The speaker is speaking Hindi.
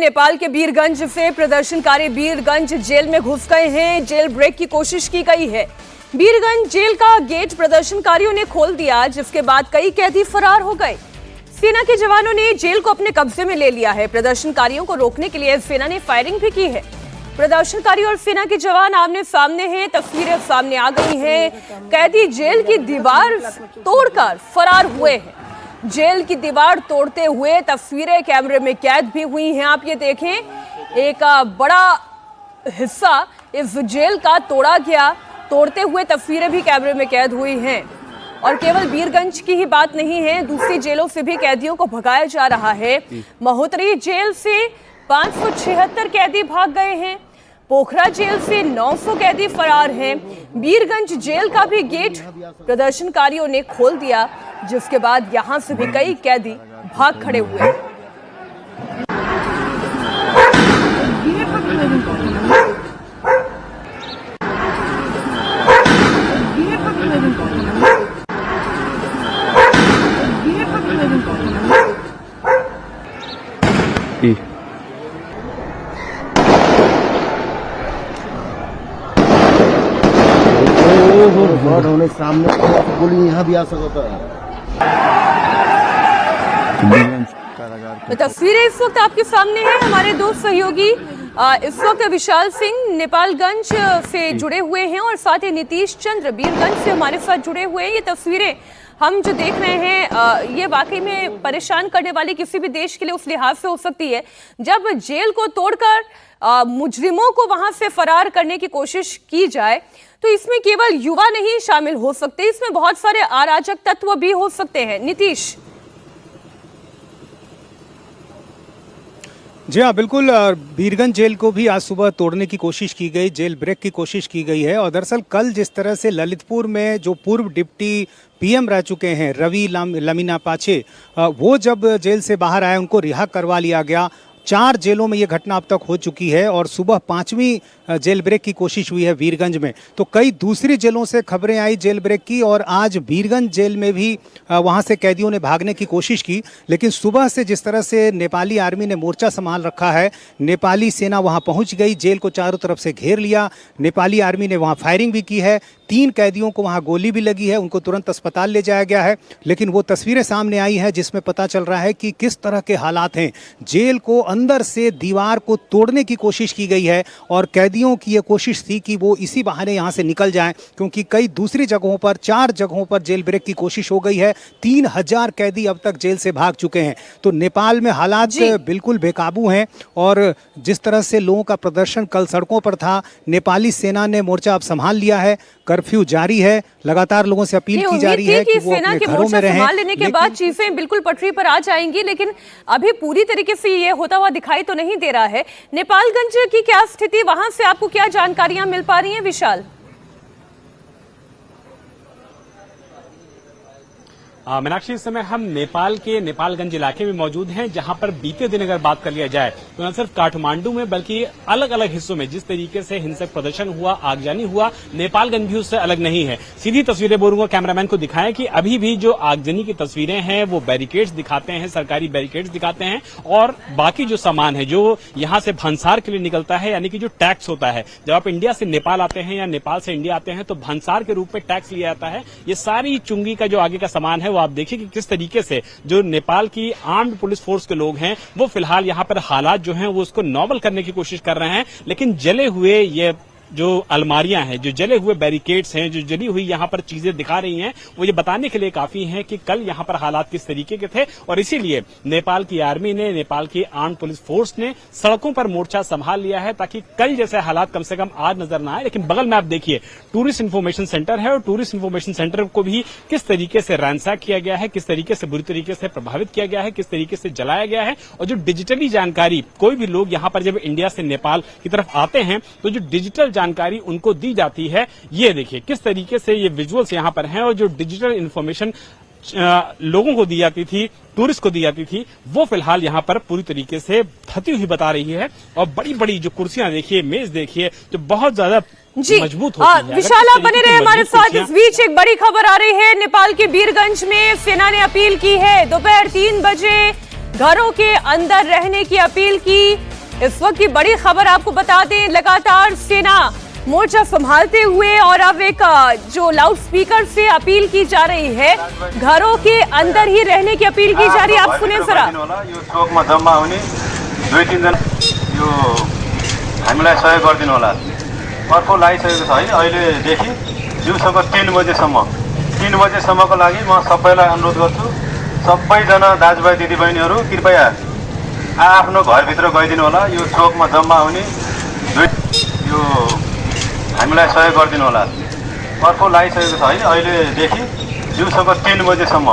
नेपाल के वीरगंज से प्रदर्शनकारी वीरगंज जेल में घुस गए हैं। जेल ब्रेक की कोशिश की गई है। वीरगंज जेल का गेट प्रदर्शनकारियों ने खोल दिया, जिसके बाद कई कैदी फरार हो गए। सेना के जवानों ने जेल को अपने कब्जे में ले लिया है। प्रदर्शनकारियों को रोकने के लिए सेना ने फायरिंग भी की है। प्रदर्शनकारी और सेना के जवान आमने सामने हैं। तस्वीरें सामने आ गई हैं। कैदी जेल की दीवार तोड़कर फरार हुए हैं। जेल की दीवार तोड़ते हुए तस्वीरें कैमरे में कैद भी हुई हैं। आप ये देखें, एक बड़ा हिस्सा इस जेल का तोड़ा गया। तोड़ते हुए तस्वीरें भी कैमरे में कैद हुई हैं। और केवल वीरगंज की ही बात नहीं है, दूसरी जेलों से भी कैदियों को भगाया जा रहा है। महोत्तरी जेल से 576 कैदी भाग गए हैं। पोखरा जेल से 900 कैदी फरार हैं। वीरगंज जेल का भी गेट प्रदर्शनकारियों ने खोल दिया, जिसके बाद यहां से भी कई कैदी भाग खड़े हुए। होने सामने गोली यहाँ भी आ सकता है। तस्वीरें इस वक्त आपके सामने हैं। हमारे दो सहयोगी इस वक्त विशाल सिंह नेपालगंज से जुड़े हुए हैं और साथ ही नीतीश चंद्र वीरगंज से हमारे साथ जुड़े हुए हैं। ये तस्वीरें हम जो देख रहे हैं, ये वाकई में परेशान करने वाली किसी भी देश के लिए उस लिहाज से हो सकती है जब जेल को तोड़कर मुजरिमों को वहां से फरार करने की कोशिश की जाए। तो इसमें केवल युवा नहीं शामिल हो सकते, इसमें बहुत सारे अराजक तत्व भी हो सकते हैं। नीतीश। जी हाँ, बिल्कुल। वीरगंज जेल को भी आज सुबह तोड़ने की कोशिश की गई, जेल ब्रेक की कोशिश की गई है। और दरअसल कल जिस तरह से ललितपुर में जो पूर्व डिप्टी पीएम रह चुके हैं रवि लमीना पाछे, वो जब जेल से बाहर आए उनको रिहा करवा लिया गया। 4 जेलों में ये घटना अब तक हो चुकी है और सुबह 5वीं जेल ब्रेक की कोशिश हुई है वीरगंज में। तो कई दूसरी जेलों से खबरें आई जेल ब्रेक की और आज वीरगंज जेल में भी वहां से कैदियों ने भागने की कोशिश की। लेकिन सुबह से जिस तरह से नेपाली आर्मी ने मोर्चा संभाल रखा है, नेपाली सेना वहां पहुंच गई, जेल को चारों तरफ से घेर लिया। नेपाली आर्मी ने वहां फायरिंग भी की है। 3 कैदियों को वहां गोली भी लगी है, उनको तुरंत अस्पताल ले जाया गया है। लेकिन वो तस्वीरें सामने आई हैं जिसमें पता चल रहा है कि किस तरह के हालात हैं। जेल को अंदर से दीवार को तोड़ने की कोशिश की गई है और कैदियों की यह कोशिश थी कि वो इसी बहाने यहां से निकल जाएं, क्योंकि कई दूसरी जगहों पर 4 जगहों पर जेल ब्रेक की कोशिश हो गई है। 3000 कैदी अब तक जेल से भाग चुके हैं। तो नेपाल में हालात बिल्कुल बेकाबू हैं और जिस तरह से लोगों का प्रदर्शन कल सड़कों पर था, नेपाली सेना ने मोर्चा अब संभाल लिया है। कर्फ्यू जारी है, लगातार लोगों से अपील की जा रही है कि वो अपने घरों में रहें। संभाल लेने के बाद चीजें बिल्कुल पटरी पर आ जाएंगी, लेकिन अभी पूरी तरीके से ये होता हुआ दिखाई तो नहीं दे रहा है। नेपालगंज की क्या स्थिति, वहां से आपको क्या जानकारियां मिल पा रही हैं विशाल? मीनाक्षी, इस समय हम नेपाल के नेपालगंज इलाके में मौजूद हैं, जहां पर बीते दिन अगर बात कर लिया जाए तो न सिर्फ काठमांडू में बल्कि अलग अलग हिस्सों में जिस तरीके से हिंसक प्रदर्शन हुआ, आगजनी हुआ, नेपालगंज भी उससे अलग नहीं है। सीधी तस्वीरें बोलूंगा कैमरामैन को दिखाएं कि अभी भी जो आगजनी की तस्वीरें हैं वो बैरिकेड्स दिखाते हैं, सरकारी बैरिकेड्स दिखाते हैं। और बाकी जो सामान है जो यहां से भंसार के लिए निकलता है, यानी कि जो टैक्स होता है, जब आप इंडिया से नेपाल आते हैं या नेपाल से इंडिया आते हैं तो भंसार के रूप में टैक्स लिया जाता है। ये सारी चुंगी का जो आगे का सामान है वो आप देखिए कि किस तरीके से जो नेपाल की आर्म्ड पुलिस फोर्स के लोग हैं वो फिलहाल यहां पर हालात जो हैं वो उसको नॉर्मल करने की कोशिश कर रहे हैं। लेकिन जले हुए ये जो अलमारियां हैं, जो जले हुए बैरिकेड्स हैं, जो जली हुई यहां पर चीजें दिखा रही हैं, वो ये बताने के लिए काफी हैं कि कल यहां पर हालात किस तरीके के थे। और इसीलिए नेपाल की आर्मी ने, नेपाल की आर्म्ड पुलिस फोर्स ने सड़कों पर मोर्चा संभाल लिया है ताकि कल जैसे हालात कम से कम आज नजर न आए। लेकिन बगल में आप देखिए टूरिस्ट इन्फॉर्मेशन सेंटर है और टूरिस्ट इन्फॉर्मेशन सेंटर को भी किस तरीके से रैंसैक किया गया है, किस तरीके से बुरी तरीके से प्रभावित किया गया है, किस तरीके से जलाया गया है। और जो डिजिटली जानकारी कोई भी लोग यहां पर जब इंडिया से नेपाल की तरफ आते हैं तो जो डिजिटल जानकारी उनको दी जाती है, ये देखिए किस तरीके से ये विजुअल्स यहां पर हैं। और जो डिजिटल इन्फॉर्मेशन लोगों को दी जाती थी, टूरिस्ट को दी जाती थी, वो फिलहाल यहाँ पर पूरी तरीके से धती हुई बता रही है। और बड़ी बड़ी जो कुर्सियां देखिए, मेज देखिए, जो बहुत ज्यादा मजबूत होती है। विशाल, आप बने रहे हमारे साथ। इस बीच एक बड़ी खबर आ रही है, नेपाल के वीरगंज में सेना ने अपील की है, दोपहर 3 बजे घरों के अंदर रहने की अपील की। इस वक्त की बड़ी खबर आपको बता दें, लगातार सेना मोर्चा संभालते हुए और अब एक जो लाउड स्पीकर से अपील की जा रही है, घरों के अंदर ही रहने की अपील की जा रही है। आप सुने जरा। यो चोकमा जम्मा हुने 2-3 जना यो हामीलाई सहयोग गरिदिनु होला। अर्को लागिसकेको छ है, अहिलेदेखि दिउँसोको 3 बजेसम्मको लागि म सबैलाई अनुरोध गर्छु, सबैजना दाजुभाइ दिदीबहिनीहरू कृपया आफ्नो घरभित्र गइदिनु होला। यो चोकमा जम्मा हुने यो हामीलाई सहयोग गरिदिनु होला। अर्को लागिसकेको छ है, अहिलेदेखि दिउँसोको 3 बजेसम्म